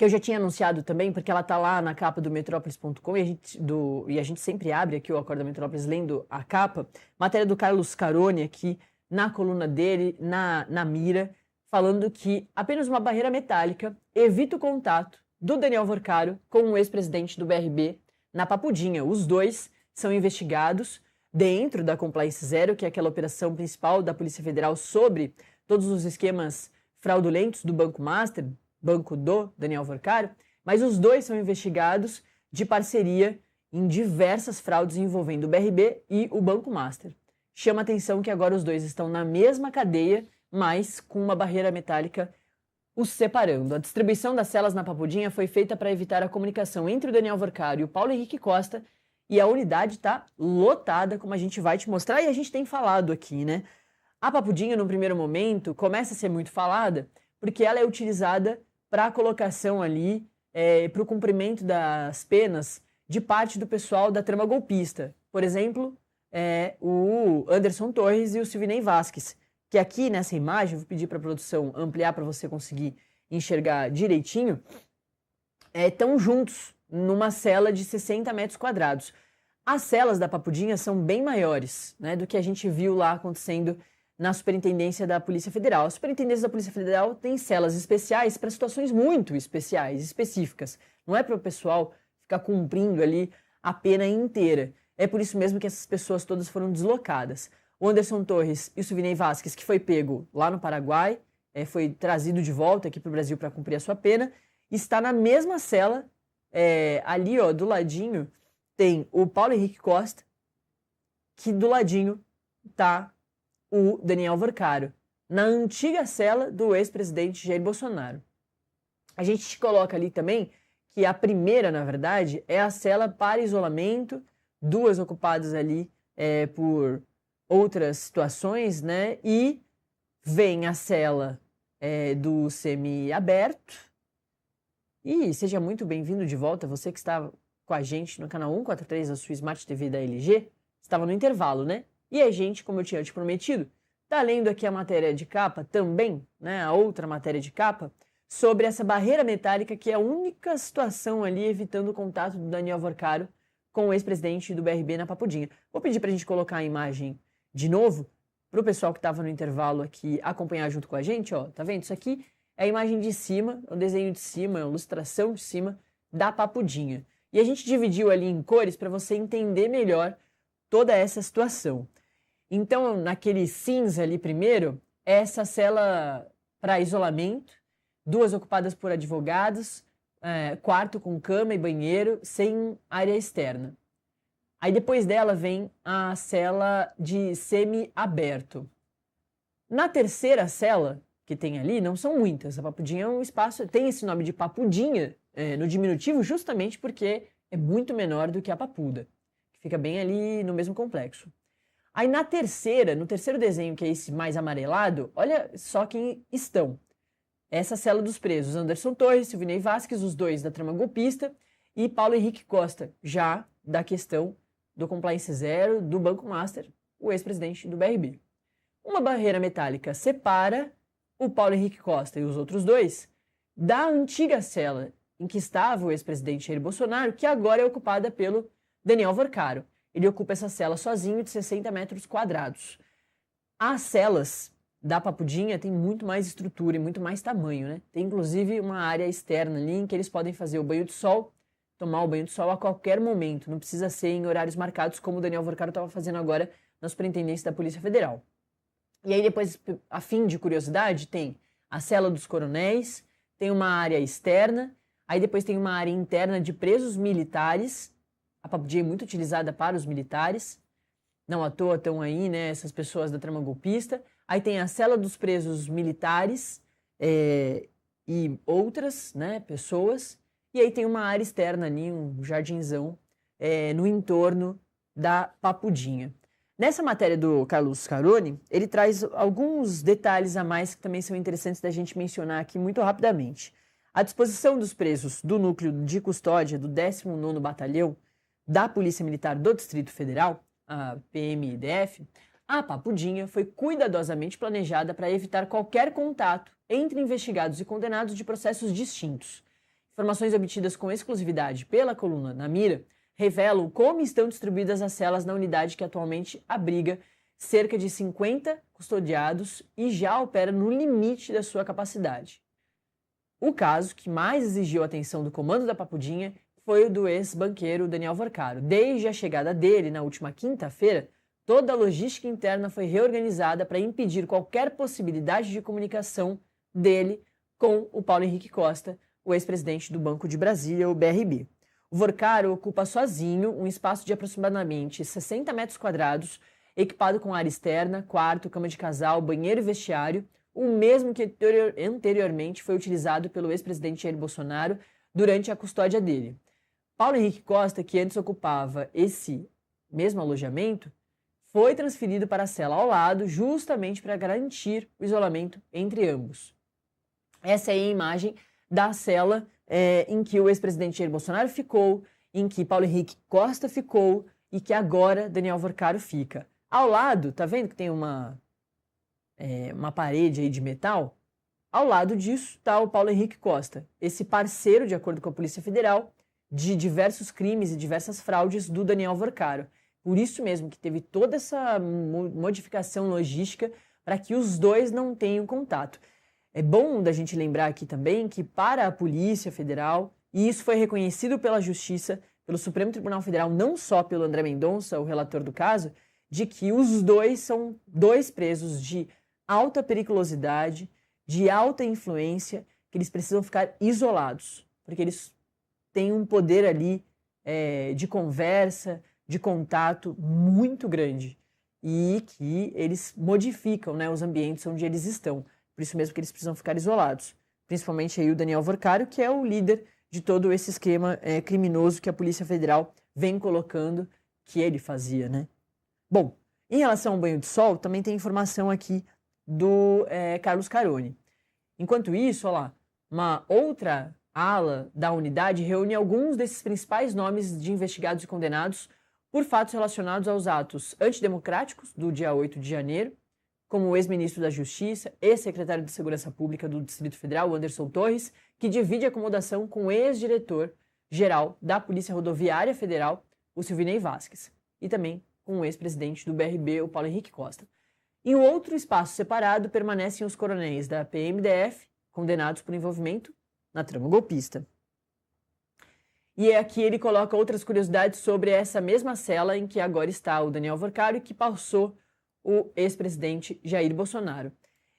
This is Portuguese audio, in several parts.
que eu já tinha anunciado também, porque ela tá lá na capa do Metrópolis.com e a gente sempre abre aqui o Acorda Metrópolis lendo a capa, matéria do Carlos Caroni aqui na coluna dele, na mira, falando que apenas uma barreira metálica evita o contato do Daniel Vorcaro com o ex-presidente do BRB na Papudinha. Os dois são investigados dentro da Compliance Zero, que é aquela operação principal da Polícia Federal sobre todos os esquemas fraudulentos do Banco Master, banco do Daniel Vorcaro, mas os dois são investigados de parceria em diversas fraudes envolvendo o BRB e o Banco Master. Chama atenção que agora os dois estão na mesma cadeia, mas com uma barreira metálica os separando. A distribuição das celas na Papudinha foi feita para evitar a comunicação entre o Daniel Vorcaro e o Paulo Henrique Costa, e a unidade está lotada, como a gente vai te mostrar, e a gente tem falado aqui, né? A Papudinha, no primeiro momento, começa a ser muito falada, porque ela é utilizada para a colocação ali, para o cumprimento das penas de parte do pessoal da trama golpista. Por exemplo, o Anderson Torres e o Silvinei Vasquez, que aqui nessa imagem, vou pedir para a produção ampliar para você conseguir enxergar direitinho, estão juntos numa cela de 60 metros quadrados. As celas da Papudinha são bem maiores, né, do que a gente viu lá acontecendo na Superintendência da Polícia Federal. A Superintendência da Polícia Federal tem celas especiais para situações muito especiais, específicas. Não é para o pessoal ficar cumprindo ali a pena inteira. É por isso mesmo que essas pessoas todas foram deslocadas. O Anderson Torres e o Silvinei Vasquez, que foi pego lá no Paraguai, foi trazido de volta aqui para o Brasil para cumprir a sua pena, está na mesma cela, ali ó, do ladinho, tem o Paulo Henrique Costa, que do ladinho está o Daniel Vorcaro, na antiga cela do ex-presidente Jair Bolsonaro. A gente te coloca ali também que a primeira, na verdade, é a cela para isolamento, duas ocupadas ali por outras situações, né? E vem a cela do semi-aberto. E seja muito bem-vindo de volta, você que está com a gente no canal 143 da sua Smart TV da LG. Estava no intervalo, né? E a gente, como eu tinha te prometido, tá lendo aqui a matéria de capa também, né? A outra matéria de capa, sobre essa barreira metálica que é a única situação ali evitando o contato do Daniel Vorcaro com o ex-presidente do BRB na Papudinha. Vou pedir para a gente colocar a imagem de novo, para o pessoal que estava no intervalo aqui acompanhar junto com a gente, ó, tá vendo? Isso aqui é a imagem de cima, o desenho de cima, a ilustração de cima da Papudinha. E a gente dividiu ali em cores para você entender melhor toda essa situação. Então, naquele cinza ali primeiro, é essa cela para isolamento, duas ocupadas por advogados, quarto com cama e banheiro, sem área externa. Aí depois dela vem a cela de semi-aberto. Na terceira cela, que tem ali, não são muitas. A Papudinha é um espaço, tem esse nome de Papudinha no diminutivo justamente porque é muito menor do que a Papuda, que fica bem ali no mesmo complexo. Aí na terceira, no terceiro desenho, que é esse mais amarelado, olha só quem estão. Essa cela dos presos, Anderson Torres, Silvinei Vasquez, os dois da trama golpista, e Paulo Henrique Costa, já da questão do Compliance Zero, do Banco Master, o ex-presidente do BRB. Uma barreira metálica separa o Paulo Henrique Costa e os outros dois da antiga cela em que estava o ex-presidente Jair Bolsonaro, que agora é ocupada pelo Daniel Vorcaro. Ele ocupa essa cela sozinho de 60 metros quadrados. As celas da Papudinha têm muito mais estrutura e muito mais tamanho, né? Tem inclusive uma área externa ali em que eles podem fazer o banho de sol, tomar o banho de sol a qualquer momento. Não precisa ser em horários marcados, como o Daniel Vorcaro estava fazendo agora na Superintendência da Polícia Federal. E aí depois, a fim de curiosidade, tem a cela dos coronéis, tem uma área externa, aí depois tem uma área interna de presos militares. A Papudinha é muito utilizada para os militares. Não à toa estão aí, né, essas pessoas da trama golpista. Aí tem a cela dos presos militares e outras, né, pessoas. E aí tem uma área externa ali, um jardinzão, no entorno da Papudinha. Nessa matéria do Carlos Caroni, ele traz alguns detalhes a mais que também são interessantes da gente mencionar aqui muito rapidamente. À disposição dos presos do núcleo de custódia do 19º Batalhão da Polícia Militar do Distrito Federal, a PMDF, a Papudinha foi cuidadosamente planejada para evitar qualquer contato entre investigados e condenados de processos distintos. Informações obtidas com exclusividade pela coluna Na Mira revelam como estão distribuídas as celas na unidade que atualmente abriga cerca de 50 custodiados e já opera no limite da sua capacidade. O caso que mais exigiu a atenção do comando da Papudinha foi o do ex-banqueiro Daniel Vorcaro. Desde a chegada dele na última quinta-feira, toda a logística interna foi reorganizada para impedir qualquer possibilidade de comunicação dele com o Paulo Henrique Costa, o ex-presidente do Banco de Brasília, o BRB. O Vorcaro ocupa sozinho um espaço de aproximadamente 60 metros quadrados, equipado com área externa, quarto, cama de casal, banheiro e vestiário, o mesmo que anteriormente foi utilizado pelo ex-presidente Jair Bolsonaro durante a custódia dele. Paulo Henrique Costa, que antes ocupava esse mesmo alojamento, foi transferido para a cela ao lado justamente para garantir o isolamento entre ambos. Essa é a imagem da cela em que o ex-presidente Jair Bolsonaro ficou, em que Paulo Henrique Costa ficou e que agora Daniel Vorcaro fica. Ao lado, tá vendo que tem uma parede aí de metal? Ao lado disso está o Paulo Henrique Costa, esse parceiro, de acordo com a Polícia Federal, de diversos crimes e diversas fraudes do Daniel Vorcaro. Por isso mesmo que teve toda essa modificação logística para que os dois não tenham contato. É bom da gente lembrar aqui também que para a Polícia Federal, e isso foi reconhecido pela Justiça, pelo Supremo Tribunal Federal, não só pelo André Mendonça, o relator do caso, de que os dois são dois presos de alta periculosidade, de alta influência, que eles precisam ficar isolados, porque eles têm um poder ali de conversa, de contato muito grande e que eles modificam, né, os ambientes onde eles estão. Por isso mesmo que eles precisam ficar isolados. Principalmente aí o Daniel Vorcaro, que é o líder de todo esse esquema criminoso que a Polícia Federal vem colocando, que ele fazia, né? Bom, em relação ao banho de sol, também tem informação aqui do Carlos Carone. Enquanto isso, olha lá, uma outra ala da unidade reúne alguns desses principais nomes de investigados e condenados por fatos relacionados aos atos antidemocráticos do dia 8 de janeiro, como o ex-ministro da Justiça, ex-secretário de Segurança Pública do Distrito Federal, Anderson Torres, que divide acomodação com o ex-diretor-geral da Polícia Rodoviária Federal, o Silvinei Vasquez, e também com o ex-presidente do BRB, o Paulo Henrique Costa. Em um outro espaço separado permanecem os coronéis da PMDF, condenados por envolvimento na trama golpista. E aqui ele coloca outras curiosidades sobre essa mesma cela em que agora está o Daniel Vorcaro e que passou o ex-presidente Jair Bolsonaro.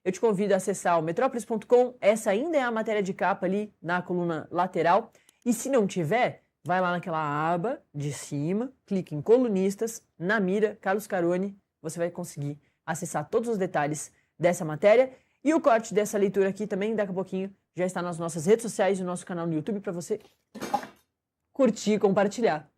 Eu te convido a acessar o metrópolis.com, essa ainda é a matéria de capa ali na coluna lateral, e se não tiver, vai lá naquela aba de cima, clique em colunistas, Na Mira, Carlos Carone, você vai conseguir acessar todos os detalhes dessa matéria, e o corte dessa leitura aqui também, daqui a pouquinho, já está nas nossas redes sociais e no nosso canal no YouTube para você curtir e compartilhar.